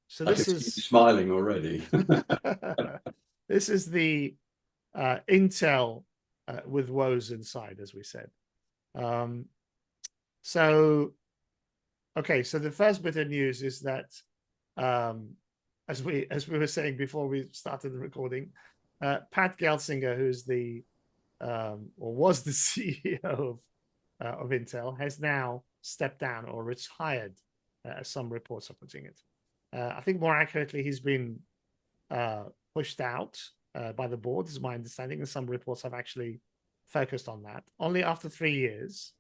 So this is is smiling already. this is the Intel with woes inside, as we said. So okay, so the first bit of news is that as we were saying before we started the recording, Pat Gelsinger, who's the or was the CEO of Intel, has now stepped down or retired, as some reports are putting it. I think more accurately, he's been pushed out by the board, is my understanding, and some reports have actually focused on that. Only after 3 years.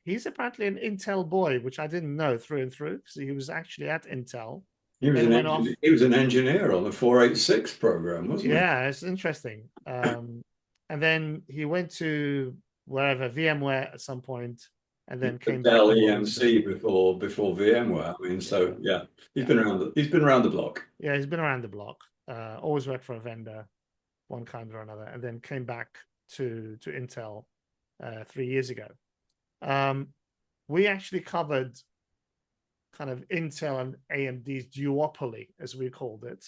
He's apparently an Intel boy, which I didn't know through and through, because he was actually at Intel. He was an engineer on the 486 program, wasn't he? Yeah, it's interesting. And then he went to wherever, VMware at some point, and then came back Dell more EMC before VMware. I mean, so yeah, he's been around the block. Yeah, he's been around the block. Always worked for a vendor, one kind or another, and then came back to Intel 3 years ago. We actually covered kind of Intel and AMD's duopoly, as we called it.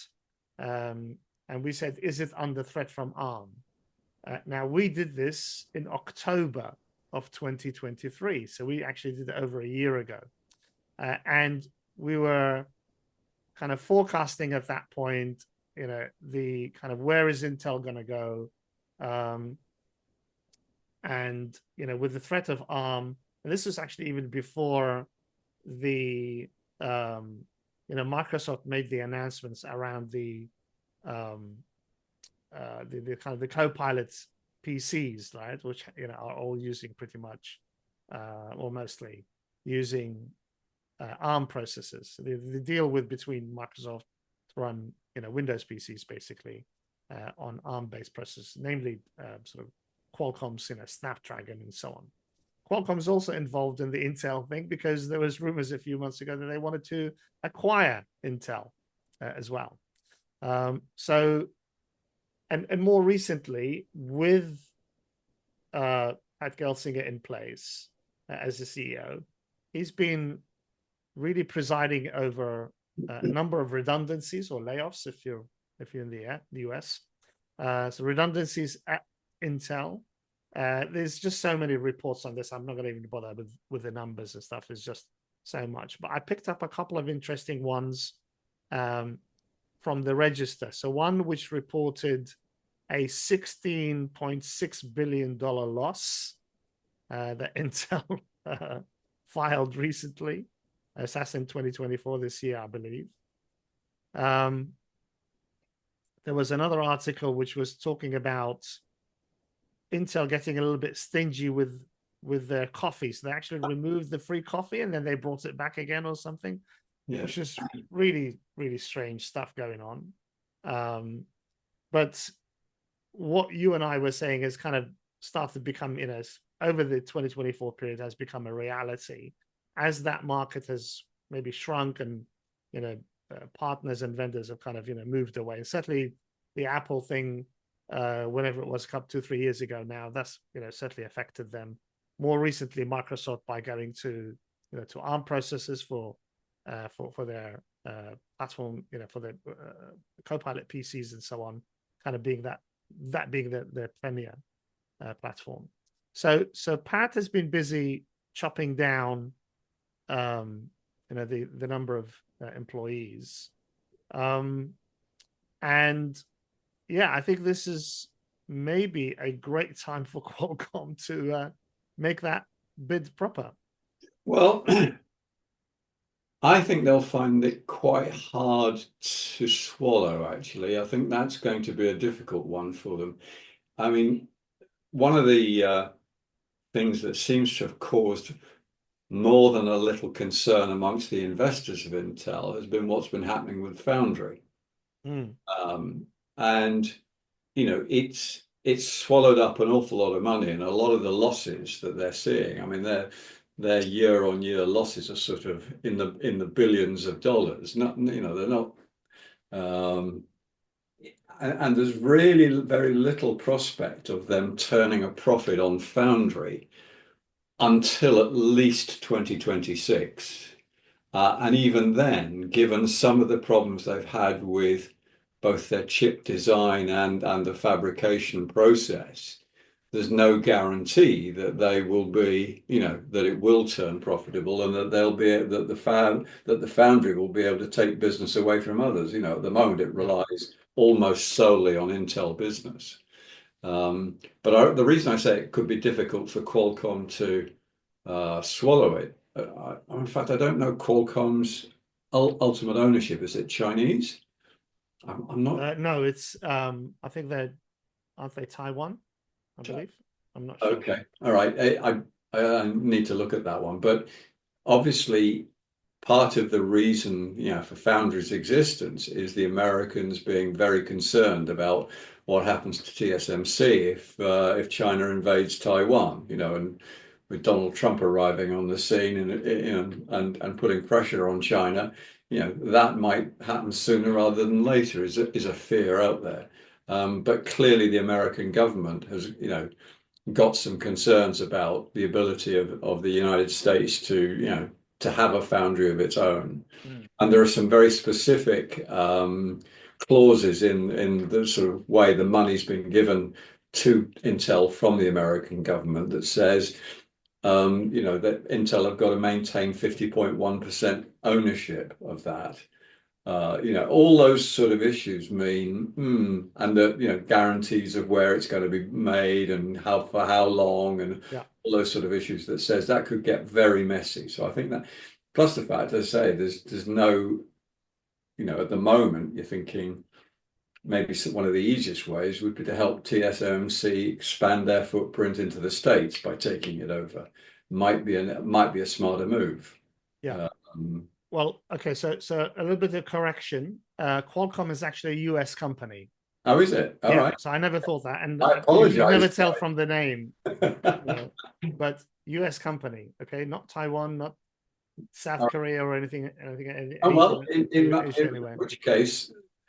And we said, is it under threat from ARM? Now, we did this in October of 2023. So we actually did it over a year ago. And we were kind of forecasting at that point, the kind of where is Intel going to go? And, with the threat of ARM, and this was actually even before the, Microsoft made the announcements around the kind of the Copilot PCs, right? Which, are all using pretty much, or mostly using ARM processors. The deal between Microsoft to run, Windows PCs basically on ARM-based processors, namely sort of Qualcomm's, Snapdragon and so on. Qualcomm's also involved in the Intel thing because there was rumors a few months ago that they wanted to acquire Intel as well. So, and more recently, with Pat Gelsinger in place as the CEO, he's been really presiding over a number of redundancies or layoffs if you're in the US. So redundancies at Intel. There's just so many reports on this. I'm not going to even bother with the numbers and stuff. There's just so much. But I picked up a couple of interesting ones from the Register. So one which reported a $16.6 billion loss that Intel filed recently. That's in 2024, this year, I believe. There was another article which was talking about Intel getting a little bit stingy with their coffee. So they actually removed the free coffee and then they brought it back again or something, which is really, really strange stuff going on. But what you and I were saying has kind of started to become, over the 2024 period has become a reality as that market has maybe shrunk and, partners and vendors have kind of, moved away. And certainly the Apple thing, whenever it was 2-3 years ago now, that's certainly affected them. More recently, Microsoft by going to to ARM processors for their platform, for their Copilot PCs and so on, kind of being that being their premier platform. So Pat has been busy chopping down the number of employees, and yeah, I think this is maybe a great time for Qualcomm to make that bid proper. Well, I think they'll find it quite hard to swallow, actually. I think that's going to be a difficult one for them. I mean, one of the things that seems to have caused more than a little concern amongst the investors of Intel has been what's been happening with Foundry. And it's swallowed up an awful lot of money, and a lot of the losses that they're seeing, I mean, their year-on-year losses are sort of in the billions of dollars. They're not and there's really very little prospect of them turning a profit on foundry until at least 2026. And even then, given some of the problems they've had with both their chip design and the fabrication process, there's no guarantee that they will be, that it will turn profitable and that they'll be that the foundry will be able to take business away from others. At the moment it Yeah. relies almost solely on Intel business. But the reason I say it could be difficult for Qualcomm to swallow it, in fact, I don't know Qualcomm's ultimate ownership. Is it Chinese? I'm not No, it's I think aren't they Taiwan, I believe. I'm not sure. okay. All right. I need to look at that one. But obviously, part of the reason, for Foundry's existence is the Americans being very concerned about what happens to TSMC if China invades Taiwan, and with Donald Trump arriving on the scene and putting pressure on China, that might happen sooner rather than later is a fear out there. But clearly the American government has, got some concerns about the ability of the United States to have a foundry of its own. Mm. And there are some very specific clauses in the sort of way the money's been given to Intel from the American government that says, that Intel have got to maintain 50.1% ownership of that. All those sort of issues mean, and the, guarantees of where it's going to be made and for how long, and Yeah. all those sort of issues that says that could get very messy. So I think that, plus the fact, as I say, there's no, at the moment, you're thinking maybe one of the easiest ways would be to help TSMC expand their footprint into the States by taking it over. Might be a smarter move. Yeah. Um, Well, okay, so a little bit of correction. Qualcomm is actually a US company. oh, is it? All Yeah, right. so I never thought that, and I you never apologize. tell from the name, but US company, okay, not Taiwan, not South Korea or anything Oh, well, Asia anywhere.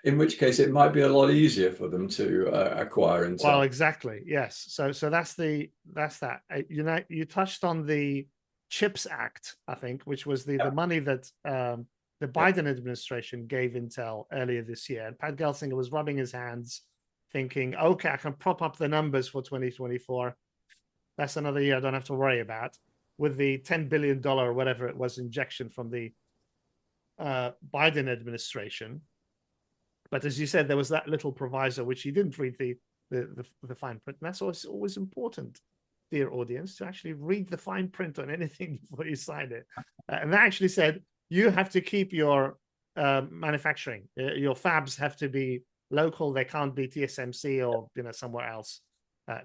in which case it might be a lot easier for them to acquire Well, Intel. exactly, yes. So that's that. You touched on the Chips Act, I think, which was the Yeah, money that the yeah. Biden administration gave Intel earlier this year. And Pat Gelsinger was rubbing his hands, thinking, okay, I can prop up the numbers for 2024. That's another year I don't have to worry about. With the $10 billion or whatever it was injection from the Biden administration. But as you said, there was that little proviso which he didn't read the fine print. And that's always important, dear audience, to actually read the fine print on anything before you sign it. And that actually said you have to keep your manufacturing. Your fabs have to be local. They can't be TSMC or somewhere else,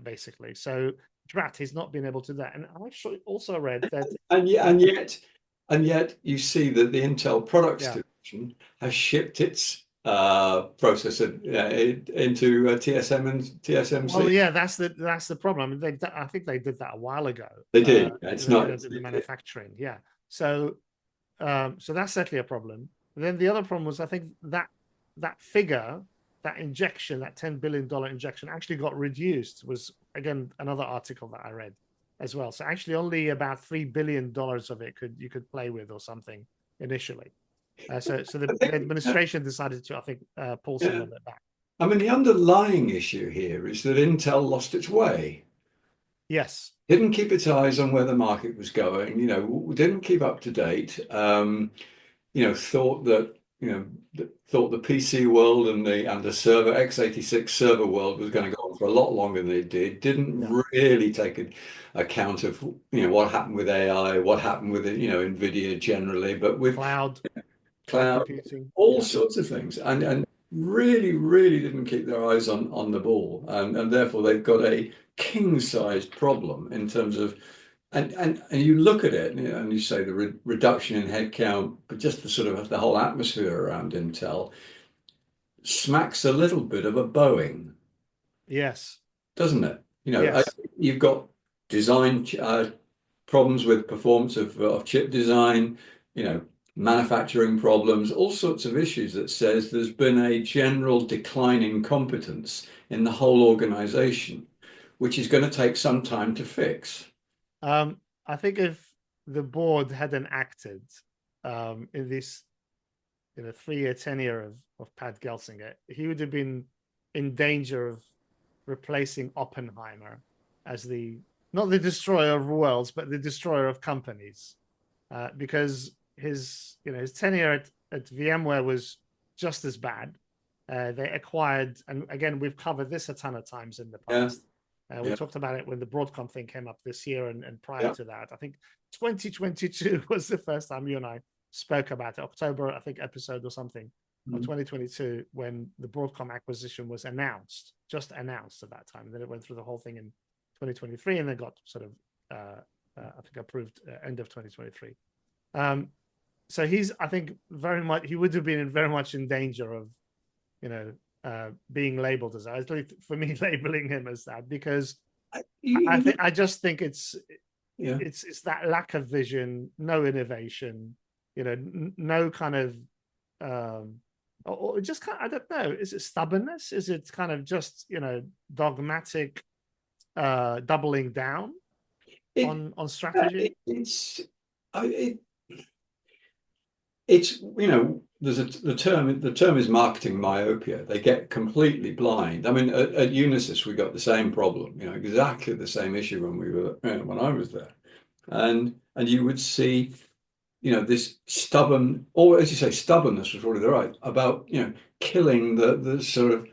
basically. So Drat has not been able to do that. And I actually also read that. And yet you see that the Intel Products Yeah. Division has shipped its processor into TSM and TSMC. Well, yeah, that's the problem. I mean, I think they did that a while ago. They did. It's not. The manufacturing, yeah. So that's certainly a problem. And then the other problem was, I think that figure, that injection, that $10 billion injection, actually got reduced. Was again another article that I read as well. So actually, only about $3 billion of it you could play with or something initially. So the administration decided to, I think, pull some of it back. I mean, the underlying issue here is that Intel lost its way. Yes. Didn't keep its eyes on where the market was going, didn't keep up to date. Thought that, thought the PC world and the server x86 server world was going to go on for a lot longer than it did. Didn't Yeah. really take account of, what happened with AI, what happened with, NVIDIA generally, but with cloud computing, all sorts of things, and really, really didn't keep their eyes on the ball, and therefore they've got a king-sized problem in terms of, and you look at it and you say the reduction in headcount, but just the sort of the whole atmosphere around Intel smacks a little bit of a Boeing, yes, doesn't it? yes, You've got design problems with performance of chip design, manufacturing problems, all sorts of issues that says there's been a general decline in competence in the whole organization, which is going to take some time to fix. I think if the board hadn't acted in this 3-year tenure of Pat Gelsinger, he would have been in danger of replacing Oppenheimer as the not the destroyer of worlds, but the destroyer of companies, because his tenure at VMware was just as bad. They acquired, and again, we've covered this a ton of times in the Yeah, past. We yeah, talked about it when the Broadcom thing came up this year, and prior yeah. to that, I think 2022 was the first time you and I spoke about it. October, I think, episode or something of Mm. 2022 when the Broadcom acquisition was announced, just announced at that time. And then it went through the whole thing in 2023, and then got sort of, I think, approved end of 2023. So I think, very much, he would have been very much in danger of, being labeled as that. At least for me, labeling him as that, because I just think Yeah. it's that lack of vision, no innovation, no kind of, or just kind of, I don't know, is it stubbornness? Is it kind of just dogmatic doubling down It, on strategy? it, it's there's the term is marketing myopia. They get completely blind. I mean, at Unisys we got the same problem, exactly the same issue when I was there, and you would see this stubborn, or as you say, stubbornness was probably the right about killing the sort of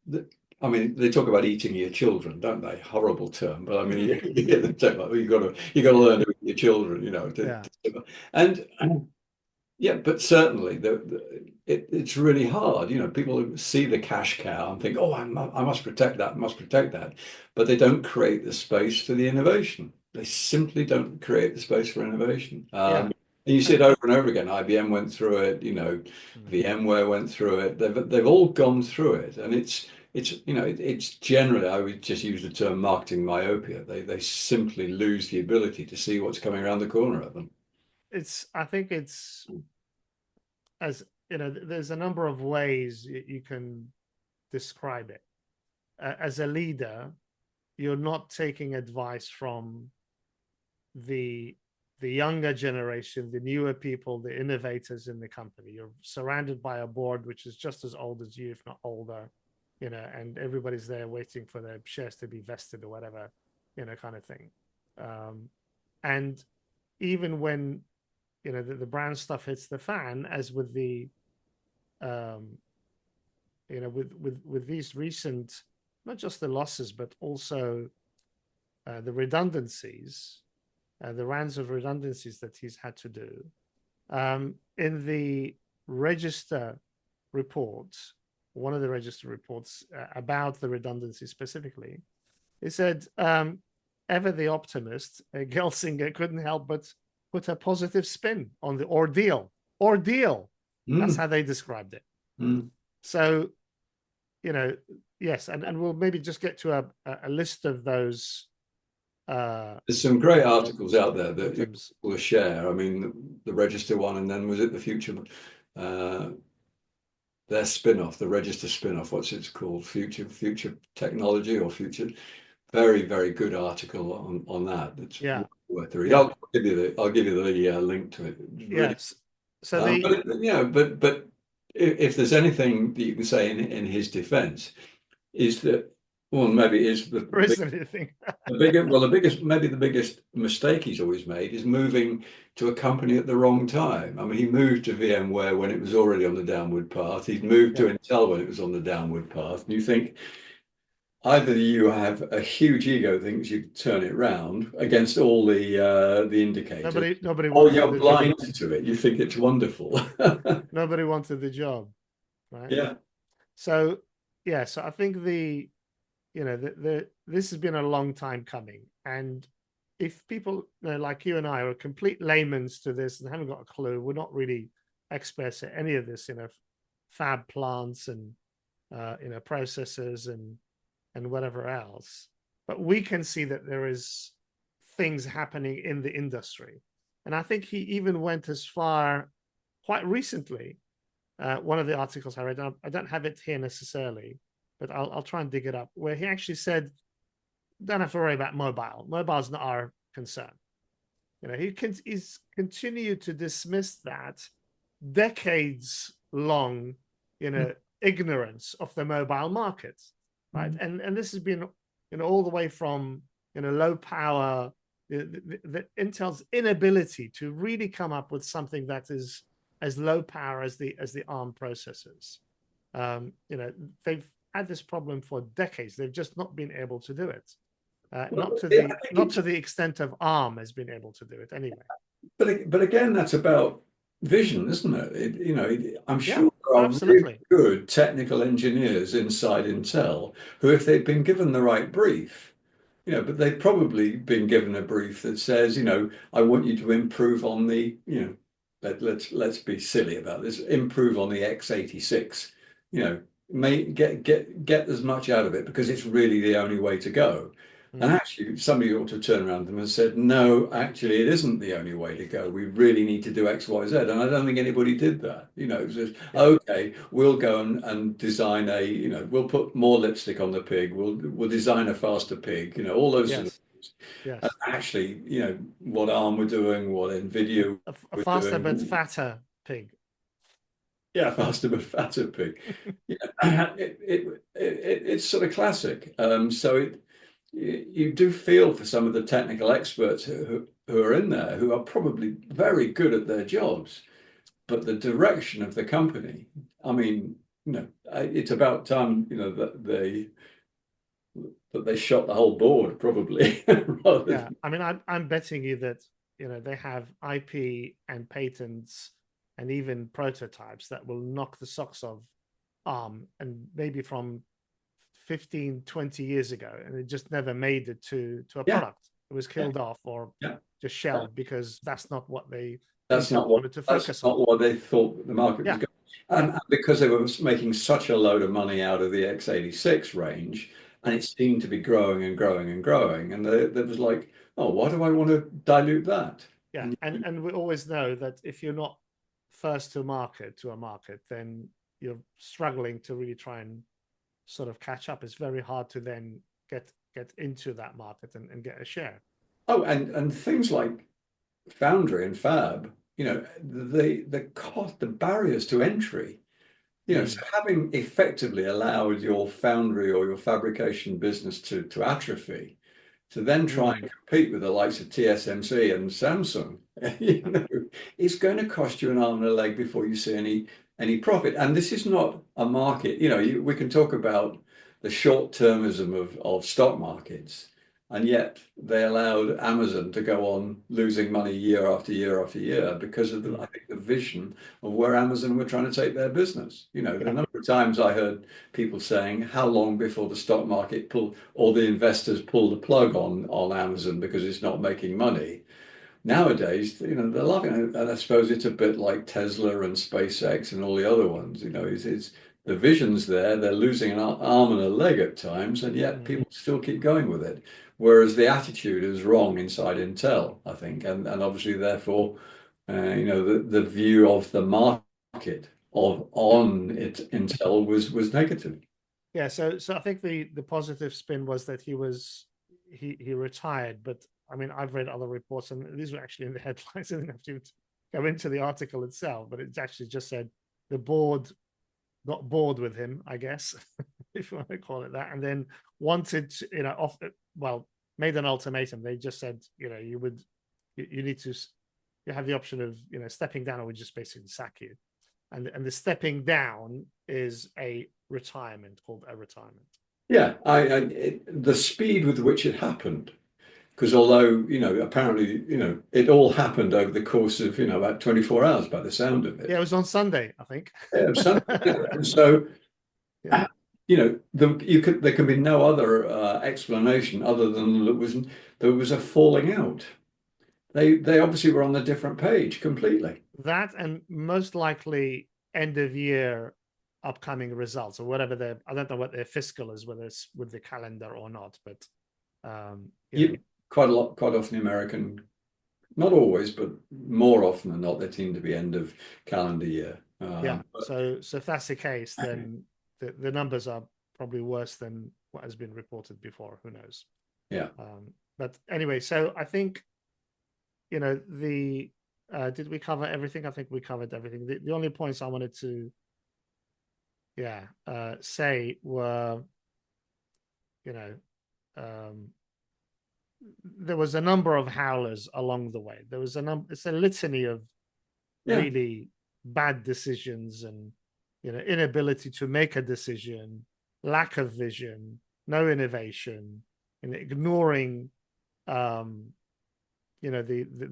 the, I mean, they talk about eating your children, don't they? Horrible term, but I mean, you get the term. Like, you got to learn to eat your children, Yeah, and yeah, but certainly it's really hard. People see the cash cow and think, oh, I must protect that, must protect that, but they don't create the space for the innovation. They simply don't create the space for innovation. yeah, And you see it and over and over again. IBM went through it, VMware went through it. They've all gone through it, and it's generally, I would just use the term marketing myopia. They simply lose the ability to see what's coming around the corner of them. I think it's, as there's a number of ways you can describe it. As a leader, you're not taking advice from the younger generation, the newer people, the innovators in the company. You're surrounded by a board which is just as old as you, if not older, and everybody's there waiting for their shares to be vested or whatever, kind of thing. And even when the brand stuff hits the fan, as with the um, with these recent, not just the losses, but also the redundancies, the rounds of redundancies that he's had to do. In the register reports, one of the register reports about the redundancy specifically, it said, ever the optimist, Gelsinger couldn't help but put a positive spin on the ordeal. Ordeal. That's Mm, how they described it. mm. So, yes, and we'll maybe just get to a list of those There's some great articles out there that you victims. will share. I mean, the Register one, and then was it the Future, uh, their spin-off, the Register spin-off, what's it called? Future Technology or Future. Very, very good article on that. It's Yeah, worth the read. yeah, I'll give you the link to it. It's really, yes. So the but if there's anything that you can say in his defense is that, well, maybe it is there isn't anything. the biggest mistake he's always made is moving to a company at the wrong time. I mean, he moved to VMware when it was already on the downward path. He'd moved to Yeah, Intel when it was on the downward path. And you think either you have a huge ego, thinks you turn it round against all the indicators, nobody or wanted you're the job. blind to it. You think it's wonderful. Nobody wanted the job, right? Yeah. So yeah, so I think this has been a long time coming, and if people like you and I are complete laymen to this and haven't got a clue, we're not really experts at any of this, fab plants and processes and whatever else, but we can see that there is things happening in the industry. And I think he even went as far quite recently. One of the articles I read, I don't have it here necessarily, but I'll try and dig it up, where he actually said, don't have to worry about mobile. Mobile's not our concern. He's continued to dismiss that decades long, ignorance of the mobile market, right? And this has been, all the way from, low power, the Intel's inability to really come up with something that is as low power as the ARM processors. They've had this problem for decades. They've just not been able to do it. Not to the extent of ARM has been able to do it anyway. But again, that's about vision, isn't it? I'm sure there are absolutely really good technical engineers inside Intel who, if they'd been given the right brief, but they've probably been given a brief that says, I want you to improve on the, let's be silly about this, improve on the x86, get as much out of it because it's really the only way to go. And actually, somebody ought to turn around to them and said, no, actually, it isn't the only way to go. We really need to do X, Y, Z. And I don't think anybody did that. It was just, okay, we'll go and design we'll put more lipstick on the pig. We'll design a faster pig, all those sort of things. Yes. And actually, what ARM were doing, what NVIDIA a faster but fatter pig. Yeah, faster but fatter pig. It's sort of classic. So you do feel for some of the technical experts who are in there, who are probably very good at their jobs, but the direction of the company, I mean, it's about time, that they shot the whole board, probably. Yeah, I mean, I'm betting you that, they have IP and patents and even prototypes that will knock the socks off ARM, and maybe from 15, 20 years ago, and it just never made it to a product. It was killed off or just shelved because that's not what they wanted to focus on. That's not what they thought the market was going. And because they were making such a load of money out of the x86 range, and it seemed to be growing and growing and growing, and there was like, oh, why do I want to dilute that? Yeah, and we always know that if you're not first to a market, then you're struggling to really try and sort of catch up. It's very hard to then get into that market and get a share. Oh, and things like foundry and fab, the cost, the barriers to entry, so having effectively allowed your foundry or your fabrication business to atrophy, to then try and compete with the likes of TSMC and Samsung, it's going to cost you an arm and a leg before you see any profit. And this is not a market, we can talk about the short-termism of stock markets, and yet they allowed Amazon to go on losing money year after year after year because of I think the vision of where Amazon were trying to take their business. The number of times I heard people saying, how long before the stock market or the investors pull the plug on Amazon because it's not making money. Nowadays, they're laughing, and I suppose it's a bit like Tesla and SpaceX and all the other ones. It's the vision's there. They're losing an arm and a leg at times, and yet people still keep going with it. Whereas the attitude is wrong inside Intel, I think, and obviously, therefore, the view of the market on Intel was negative. Yeah, so I think the positive spin was that he retired, but I mean, I've read other reports, and these were actually in the headlines. I didn't have to go into the article itself, but it actually just said the board got bored with him, I guess, if you want to call it that, and then wanted, made an ultimatum. They just said, you have the option of, stepping down, or we just basically sack you. And the stepping down is a retirement, called a retirement. Yeah, the speed with which it happened. Because although, apparently, it all happened over the course of, about 24 hours by the sound of it. Yeah, it was on Sunday, I think. Yeah, it was Sunday. And so, there can be no other explanation other than there was a falling out. They obviously were on a different page completely. That, and most likely end of year upcoming results, or whatever I don't know what their fiscal is, whether it's with the calendar or not, but quite often American Not always, but more often than not, they seem to be end of calendar year. Yeah. So if that's the case, then the numbers are probably worse than what has been reported before. Who knows? Yeah. But anyway, so I think, did we cover everything? I think we covered everything. The only points I wanted to, say were, um, there was a number of howlers along the way. There was it's a litany of really bad decisions and, inability to make a decision, lack of vision, no innovation, and ignoring, the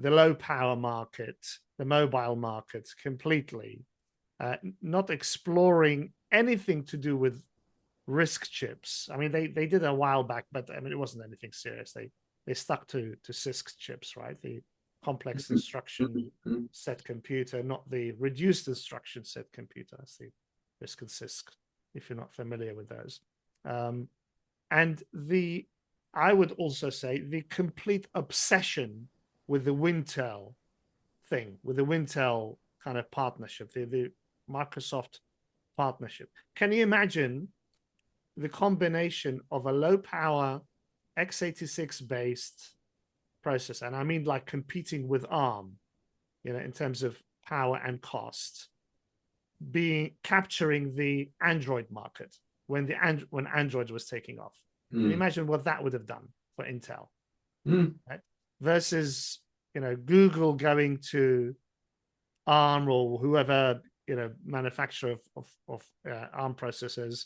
low power market, the mobile market completely, not exploring anything to do with risk chips. I mean, they did a while back, but I mean, it wasn't anything serious. They stuck to CISC chips, right? The complex instruction set computer, not the reduced instruction set computer. That's the RISC and CISC, if you're not familiar with those. And I would also say the complete obsession with the Wintel thing, with the Wintel kind of partnership, the Microsoft partnership. Can you imagine the combination of a low power x86 based processor, and I mean like competing with ARM, in terms of power and cost, capturing the Android market when Android was taking off? Can you imagine what that would have done for Intel? Right? Versus, Google going to ARM or whoever, manufacturer of ARM processors.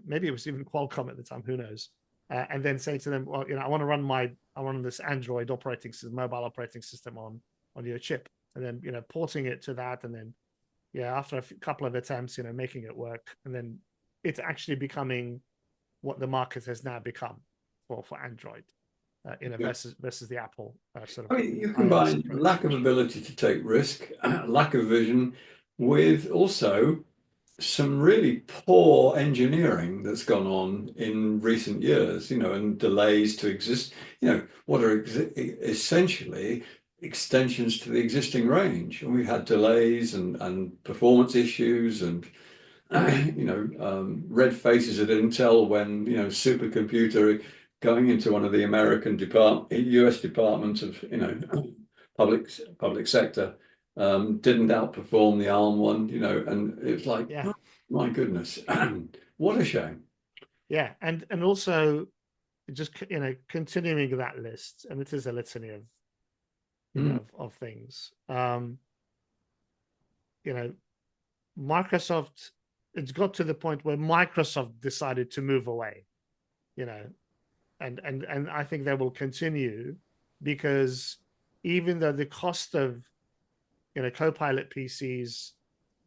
Maybe it was even Qualcomm at the time, who knows? And then say to them, well, I want to run this Android operating system, mobile operating system on your chip, and then, porting it to that, and then, after a couple of attempts, making it work, and then it's actually becoming what the market has now become for Android, versus the Apple sort of. I mean, you combine lack of ability to take risk, lack of vision, with also some really poor engineering that's gone on in recent years, and delays to exist, what are essentially extensions to the existing range. And we've had delays and performance issues and, red faces at Intel when, supercomputer going into one of the US departments of, public sector, didn't outperform the ARM one, and it's like, oh, my goodness, what a shame. Yeah, and also just continuing that list, and it is a litany of of things. Microsoft, it's got to the point where Microsoft decided to move away, and I think they will continue, because even though the cost of Copilot PCs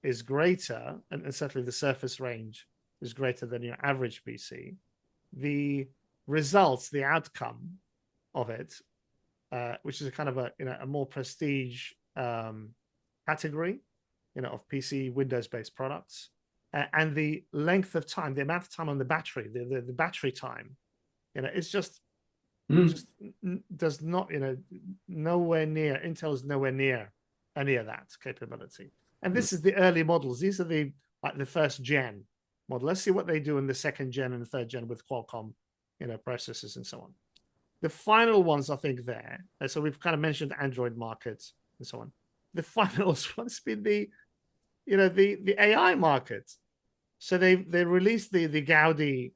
is greater, and certainly the surface range is greater than your average PC, the results, the outcome of it, which is a kind of a more prestige category, of PC Windows-based products, and the length of time, the amount of time on the battery, the battery time, it's just does not, nowhere near. Intel is nowhere near any of that capability. And this is the early models. These are the first gen model. Let's see what they do in the second gen and the third gen with Qualcomm, processors and so on. The final ones, I think, there. So we've kind of mentioned Android markets and so on. The final one's been the AI market. So they released the Gaudi,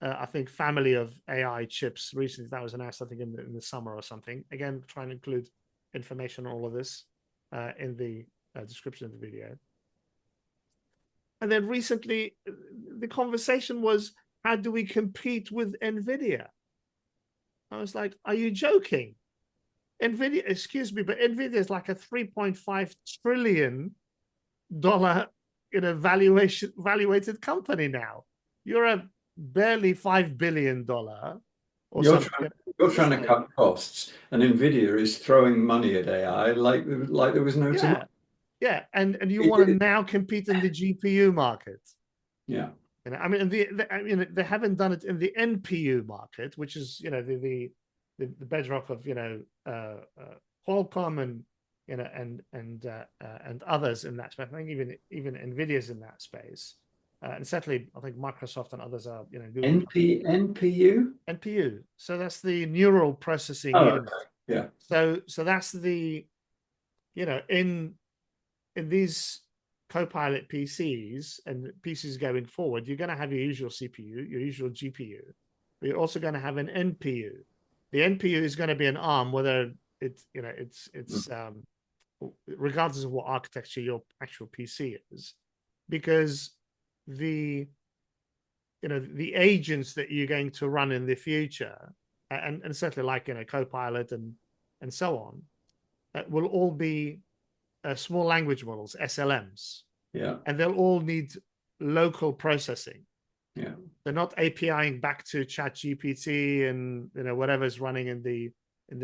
I think, family of AI chips recently. That was announced, I think, in the summer or something. Again, trying to include information on all of this in the description of the video. And then recently, the conversation was, how do we compete with NVIDIA? I was like, are you joking? NVIDIA, excuse me, but NVIDIA is like a $3.5 trillion valuated company now. You're a barely $5 billion or something. You're trying to cut costs, and NVIDIA is throwing money at AI like there was no tomorrow. Yeah, and you want to now compete in the GPU market. Yeah. I mean, they haven't done it in the NPU market, which is the bedrock of Qualcomm and and others in that space. I think even Nvidia's in that space, and certainly I think Microsoft and others are Google NPU. NPU. So that's the neural processing Oh, unit. okay. Yeah. So that's the in these Copilot PCs and PCs going forward, you're going to have your usual CPU, your usual GPU, but you're also going to have an NPU. The NPU is going to be an ARM, whether it's regardless of what architecture your actual PC is, because the the agents that you're going to run in the future, and certainly like Copilot and so on, will all be small language models, SLMs. Yeah. And they'll all need local processing. Yeah. They're not APIing back to ChatGPT and whatever's running in the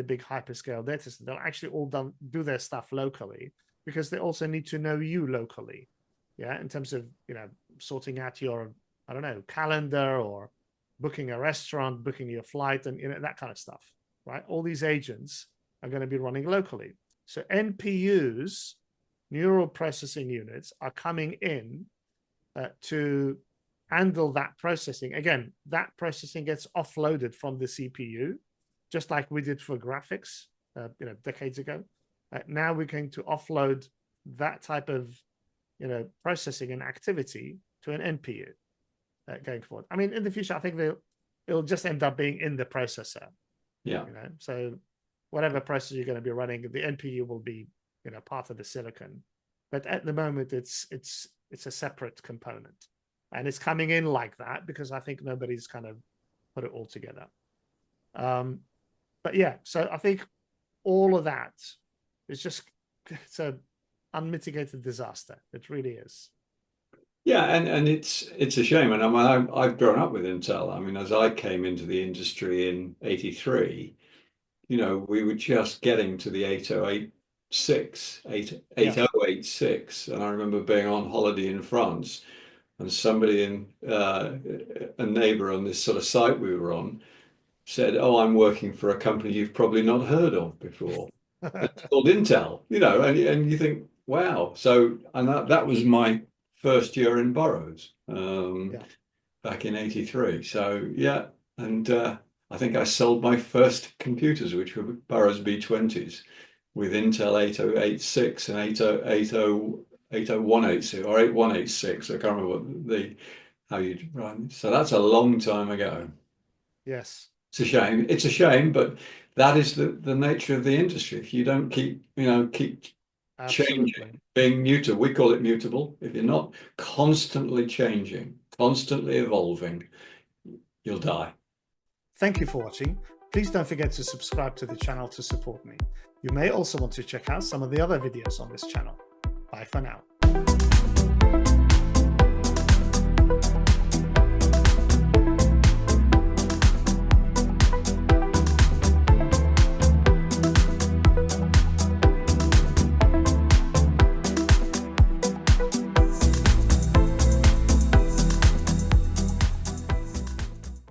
big hyperscale data center. They'll actually all do their stuff locally, because they also need to know you locally. Yeah, in terms of sorting out your calendar, or booking a restaurant, booking your flight, and that kind of stuff. Right, all these agents are going to be running locally. So NPUs, neural processing units, are coming in to handle that processing. Again, that processing gets offloaded from the CPU, just like we did for graphics, decades ago. Now we're going to offload that type of, processing and activity to an NPU going forward. I mean, in the future, I think it'll just end up being in the processor. Yeah. So whatever processor you're going to be running, the NPU will be, part of the silicon. But at the moment, it's a separate component, and it's coming in like that because I think nobody's kind of put it all together. But yeah, so I think all of that is it's a unmitigated disaster. It really is. Yeah, and it's a shame. And I mean, I've grown up with Intel. I mean, as I came into the industry in '83, we were just getting to the 8086, and I remember being on holiday in France, and somebody a neighbor on this sort of site we were on said, "Oh, I'm working for a company you've probably not heard of before. It's called Intel," and you think, wow. So, and that was my first year in Burroughs, back in '83. So yeah, and I think I sold my first computers, which were Burroughs B20s, with Intel 8086 and 8186 or 8186. I can't remember how you'd run. So that's a long time ago. Yes. It's a shame. It's a shame, but that is the nature of the industry. If you don't keep changing, being mutable, we call it mutable. If you're not constantly changing, constantly evolving, you'll die. Thank you for watching. Please don't forget to subscribe to the channel to support me. You may also want to check out some of the other videos on this channel. Bye for now.